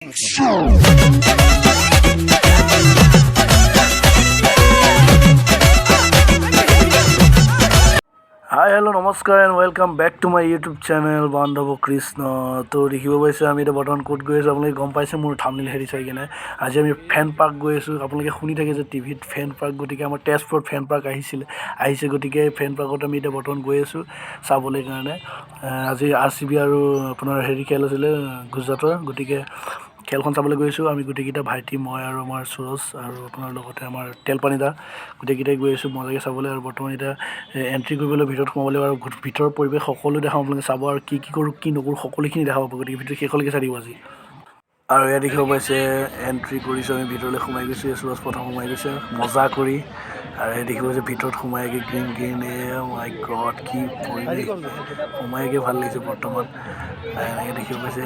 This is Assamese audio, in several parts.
Hi, hello, namaskar and welcome back to my YouTube channel Bandhobo Krishna. তো দেখিব পাইছে আমি এটা বৰ্তমান ক'ত গৈ আছোঁ আপোনালোকে গম পাইছে মোৰ থাম্বনেইল হেৰি চাই কিনে আজি আমি ফেন পাৰ্ক গৈ আছোঁ আপোনালোকে শুনি থাকে যে টিভিত ফেন পাৰ্ক গতিকে আমাৰ তেজপুৰত ফেন পাৰ্ক আহিছে গতিকে ফেন পাৰ্কত আমি এতিয়া বৰ্তমান গৈ আছোঁ চাবলৈ কাৰণে আজি RCB আৰু আপোনাৰ হেৰি খেল আছিলে গুজৰাটৰ গতিকে খেলখন চাবলৈ গৈছোঁ আমি গোটেইকেইটা ভাইটি মই আৰু আমাৰ সুৰজ আৰু আপোনাৰ লগতে আমাৰ তেলপানীদা গোটেইকেইটাই গৈ আছোঁ মজাকৈ চাবলৈ আৰু বৰ্তমান এতিয়া এণ্ট্ৰি কৰিবলৈ ভিতৰত সোমাবলৈ আৰু ভিতৰৰ পৰিৱেশ সকলো দেখাওঁ আপোনালোকে চাব আৰু কি কৰোঁ কি নকৰোঁ সকলোখিনি দেখাব গতিকে ভিতৰত শেষলৈকে চাই দিব আজি আৰু এয়া দেখিব পাইছে এণ্ট্ৰি কৰিছোঁ আমি ভিতৰলৈ সোমাই গৈছোঁ সুৰজ প্ৰথম সোমাই গৈছে মজা কৰি আৰু এই দেখিব যে ভিতৰত সোমাইকৈ গ্ৰীণ মাই গড কি পৰিৱেশ সোমাইকৈ ভাল লাগিছে বৰ্তমান এনেকৈ দেখিব পাইছে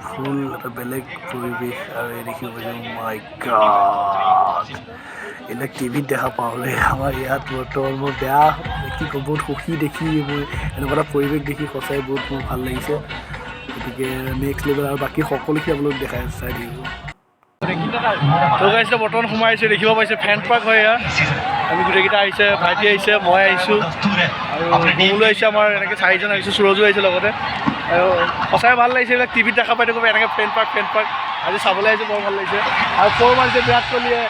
ফুল এটা বেলেগ পৰিৱেশ আৰু এই দেখিব পাইছে মাই গড এইবিলাক টিভিত দেখা পাওঁ আমাৰ ইয়াত বৰ্তমান মোৰ বেয়া কি ক'ব বহুত সুখী দেখি মই এনেকুৱা এটা পৰিৱেশ দেখি সঁচাই বহুত মোৰ ভাল লাগিছে গতিকে নেক্সট লেভেল আৰু বাকী সকলোখিনি আপোনালোক দেখাই চাই থাকিব তো গাইছে বৰ্তমান সোমাইছে দেখিব পাইছে ফেন পাৰ্ক হয় এয়া আমি গোটেইকেইটা আহিছে ভাইটি আহিছে মই আহিছোঁ আৰু বহুলো আহিছে আমাৰ এনেকৈ চাৰিজন আহিছোঁ সুৰজো আহিছে লগতে আৰু সঁচাই ভাল লাগিছে এইবিলাক টিভিত দেখা পাই থাকোঁ এনেকৈ ফেন পাৰ্ক আজি চাবলৈ আহিছোঁ বৰ ভাল লাগিছে আৰু ফ'ৰ মাৰিছে বিৰাট কোহলিয়ে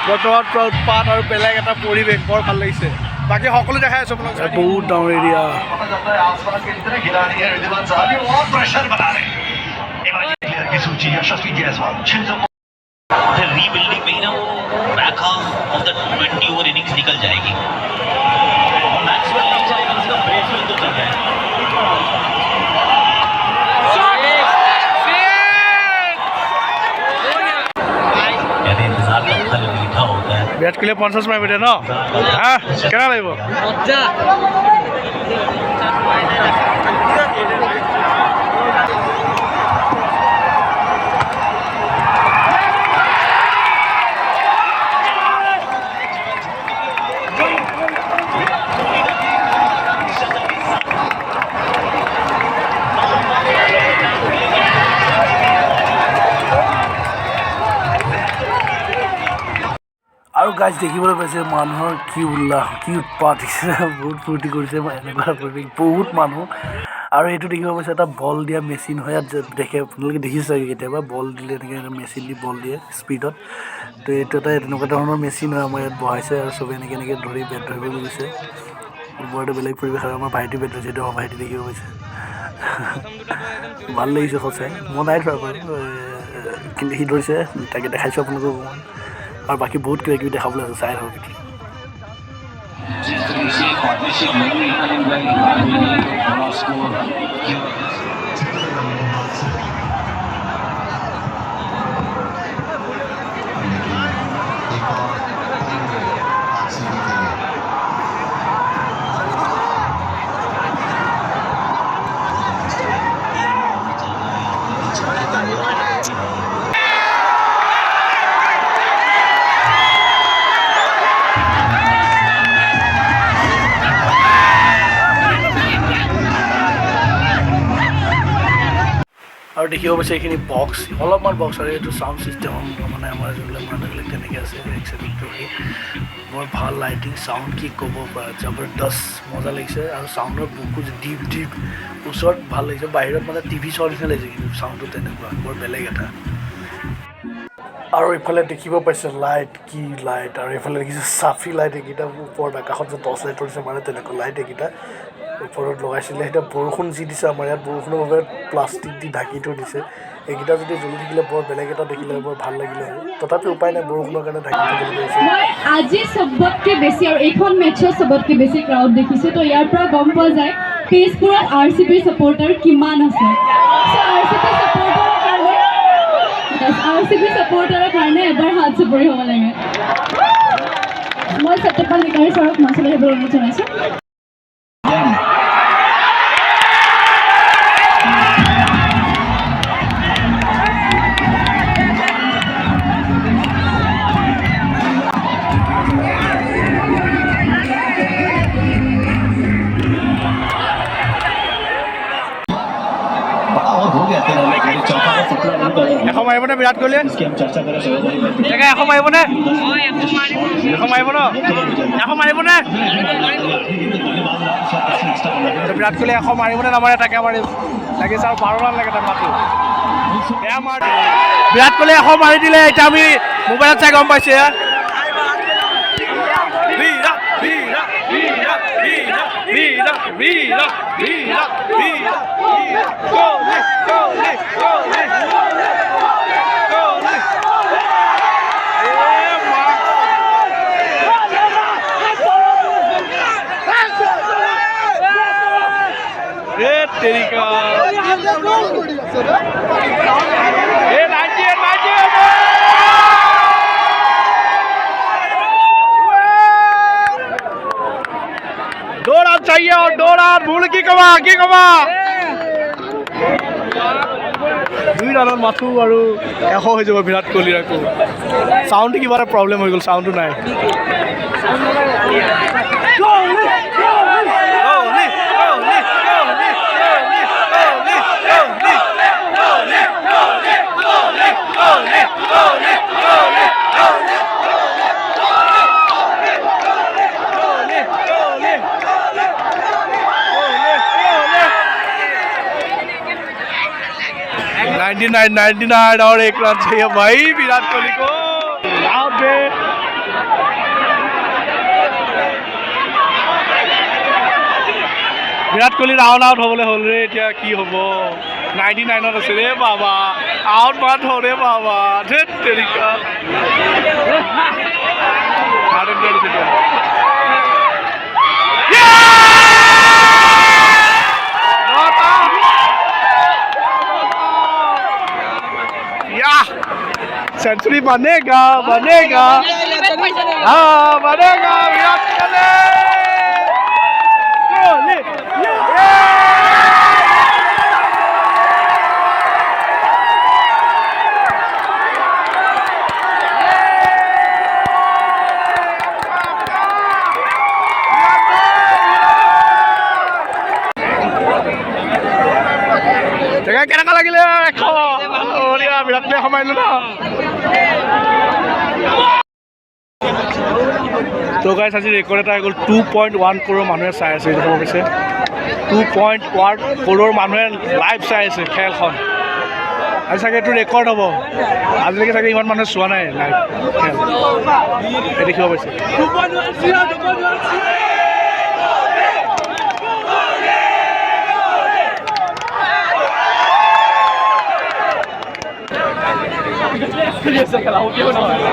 বৰ্তমান উৎপাত আৰু বেলেগ এটা পৰিৱেশ বৰ ভাল লাগিছে বাকী সকলো দেখাই আছোঁ আপোনালোক বহুত ডাঙৰ এৰিয়া रीबिल्डिंग में ही ना वो back half of the 20 over innings निकल जाएगी मैक्सवेल नहीं जाएगा उसका ब्रेसवेल तो चल जाएगा यानी इंतजार का फल मीठा होता है विराट कोहली 50 मार बेटे न हां केना লাগিব মজা আৰু গাইজ দেখিবলৈ পাইছে মানুহৰ কি উল্লাস কি উৎপাত বহুত ফূৰ্তি কৰিছে এনেকুৱা পৰিৱেশ বহুত মানুহ আৰু এইটো দেখিব পাইছে এটা বল দিয়া মেচিন হয় ইয়াত দেখে আপোনালোকে দেখিছে চাগে কেতিয়াবা বল দিলে এনেকৈ এটা মেচিন দি বল দিয়ে স্পীডত তো এইটো এটা তেনেকুৱা ধৰণৰ মেচিন হয় আমাৰ ইয়াত বহাইছে আৰু চবে এনেকৈ ধৰি বেট ধৰিব গৈছে বৰ এটা বেলেগ পৰিৱেশ আৰু আমাৰ ভাইটি বেট ধৰিছে এইটো আমাৰ ভাইটি দেখিব পাইছে ভাল লাগিছে সঁচাই মই নাই ধৰা বাৰু কিন্তু সি ধৰিছে তাকে দেখাইছোঁ আপোনালোকক অকণমান और बाकी बहुत किबा किबि देखाবলৈ আছে চাই থাকক আৰু দেখিব পাইছে এইখিনি বক্স অলপমান বক্স আৰু এইটো চাউণ্ড ছিষ্টেম মানে আমাৰ যোনবিলাক মানুহবিলাক তেনেকৈ আছে এক্সেপ্ট বৰ ভাল লাইটিং চাউণ্ড কি ক'ব পৰা জবৰদস্ত মজা লাগিছে আৰু চাউণ্ডৰ বুকু ডিপ ওচৰত ভাল লাগিছে বাহিৰত মানে টিভি চোৱাৰ নিচিনা লাগিছে কিন্তু চাউণ্ডটো তেনেকুৱা বৰ বেলেগ এটা আৰু এইফালে দেখিব পাইছে লাইট কি লাইট আৰু এইফালে দেখিছে চাফি লাইট এইকেইটা ওপৰত আকাশত যে টৰ্চ লাইট দিছে মানে তেনেকুৱা লাইট এইকেইটা ওপৰত লগাইছিলে এতিয়া বৰষুণ যি দিছে আমাৰ ইয়াত বৰষুণৰ বাবে প্লাষ্টিক দি ঢাকি থৈ দিছে এইকেইটা যদি জ্বলি থাকিলে বৰ বেলেগ এটা দেখিলে বৰ ভাল লাগিলে তথাপি উপায় নাই বৰষুণৰ কাৰণে ঢাকি থৈ দিব লাগিছে আজি সবতকৈ বেছি আৰু এইখন মেটছত সবতকৈ বেছি ক্ৰাউড দেখিছোঁ তো ইয়াৰ পৰা গম পোৱা যায় তেজপুৰত RCB ছাপোৰ্টাৰ কিমান আছে RCB ছাপোৰ্টাৰৰ কাৰণে এবাৰ হাত চাপৰি হ'ব লাগে মই সত্যপাল নিকাৰী ছাৰক মঞ্চলৈ আহিবলৈ অনুৰোধ জনাইছোঁ এখন মাৰিবনে বিৰাট কোহলিয়ে তাকে 100 মাৰিবনে 100 মাৰিব ন 100 মাৰিবনে বিৰাট কোহলি 100 মাৰিবনে নামাৰে তাকে মাৰিম লাগিছে আৰু 12 ৰান লাগে তাৰ মাতো এয়া মাৰ বিৰাট কোহলি 100 মাৰি দিলে এতিয়া আমি মোবাইলত চাই গম পাইছে तेरिका ये 98 दो रन चाहिए और 2 रन भूल की कमा 2 रान माथो और 100 हो যাব বিরাট কোহলিৰ আকৌ সাউন্ড কিবা এটা প্ৰব্লেম হৈ গ'ল সাউন্ডটো নাই नाइन और 1 रन चाहिए भाई विराट कोहली को आउट पे विराट कोहली राउंड आउट होबले होल रे এতিয়া কি হ'ব 99 আছে রে বাবা আউট মাত हो रे বাবা ধেত তেরিকা হার্ডেন গেল সেটা सेंचुरी बनेगा हाँ बनेगा विराट कोहली কেনেকুৱা লাগিলে বিৰাট কোহলি সোমাইলো ন তো গাইছ আজি ৰেকৰ্ড এটা হৈ গ'ল 2.1 কৰোৰ মানুহে চাই আছে এইটো হ'ব পিছে 2.1 কৰোৰ মানুহে লাইভ চাই আছে খেলখন আজি চাগে এইটো ৰেকৰ্ড হ'ব আজিলৈকে চাগে ইমান মানুহে চোৱা নাই লাইভ খেল এই দেখিব পাইছে se que la última no soy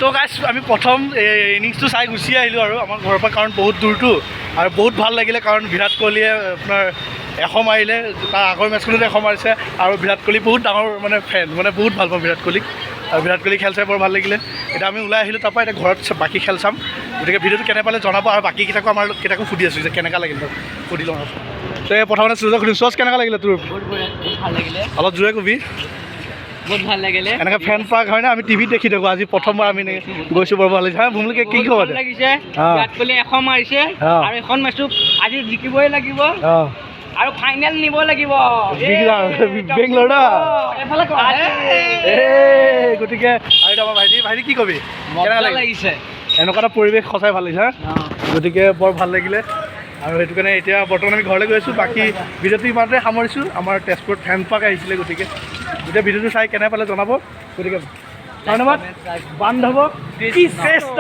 তো গাইছ আমি প্ৰথম ইনিংছটো চাই গুচি আহিলোঁ আৰু আমাৰ ঘৰৰ পৰা কাৰণ বহুত দূৰটো আৰু বহুত ভাল লাগিলে কাৰণ বিৰাট কোহলিয়ে আপোনাৰ 100 মাৰিলে তাৰ আগৰ মেটছখনতে 100 মাৰিছে আৰু বিৰাট কোহলি বহুত ডাঙৰ মানে ফেন মানে বহুত ভাল পাওঁ বিৰাট কোহলিক আৰু বিৰাট কোহলি খেল চাই বৰ ভাল লাগিলে এতিয়া আমি ওলাই আহিলোঁ তাৰপৰা এতিয়া ঘৰত বাকী খেল চাম গতিকে ভিডিঅ'টো কেনে পালে জনাব আৰু বাকীকেইটাকো আমাৰ কেইটাকো সুধি আছোঁ যে কেনেকুৱা লাগিল সুধি লওঁ তো প্ৰথমতে সুযোগ সুধিম চচ কেনেকুৱা লাগিলে তোৰ বহুত ভাল লাগিলে অলপ জোৰে কবি বহুত ভাল লাগিলে এনেকৈ ফেন পাৰ্ক হয়নে আমি টিভিত দেখি থাকোঁ আজি প্ৰথমবাৰ আমি গৈছোঁ বৰ ভাল লাগিছে হা ভুমলিকে কি খবৰ ভাল লাগিছে বিৰাট কোহলি 100 মাৰিছে আৰু এখন মেচটো আজি জিকিবই লাগিব আৰু ফাইনেল নিব লাগিব বেংগলোৰ ন এফালে গতিকে আৰু আমাৰ ভাইটি কি কবি মজা লাগিছে এনেকুৱা এটা পৰিৱেশ সঁচাই ভাল লাগিছে গতিকে বৰ ভাল লাগিলে আৰু সেইটো কাৰণে এতিয়া বৰ্তমান আমি ঘৰলৈ গৈ আছোঁ বাকী ভিডিঅ'টো ইমানতে সামৰিছোঁ আমাৰ তেজপুৰত ফেন পাৰ্ক আহিছিলে গতিকে গোটেই ভিডিঅ'টো চাই কেনে পালে জনাব গতিকে ধন্যবাদ বান্ধৱক শ্ৰেষ্ঠ